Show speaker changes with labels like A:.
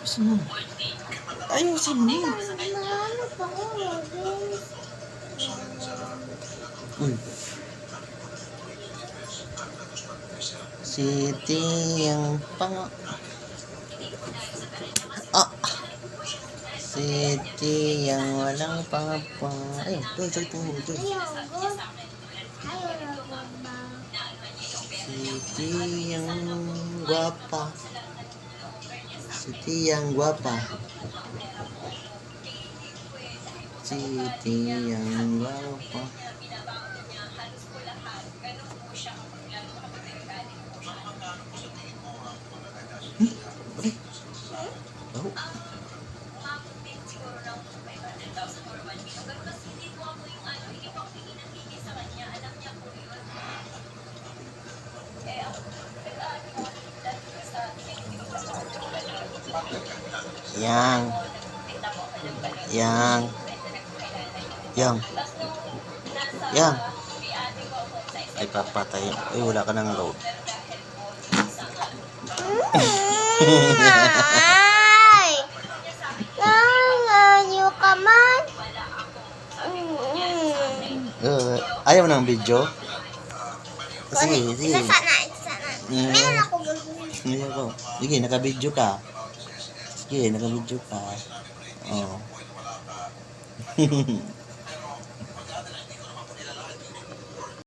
A: Gusto mo? Ayusin mo.
B: Nahanap ako, Robin.
A: Uy. City yang pang... Ah! City yang walang pangapang... Ay, doon, doon.
B: Ayaw na ba?
A: City yang guapa. City yang guapa. City yang guapa. Oh. Yang. Ay, papatay. Ay, wala ka ng load.
B: Ay! Nanganyo ka man.
A: Ayaw ng video? Sige.
B: Isa sana. Meron ako gagawin.
A: Sige, naka-video ka. Oh.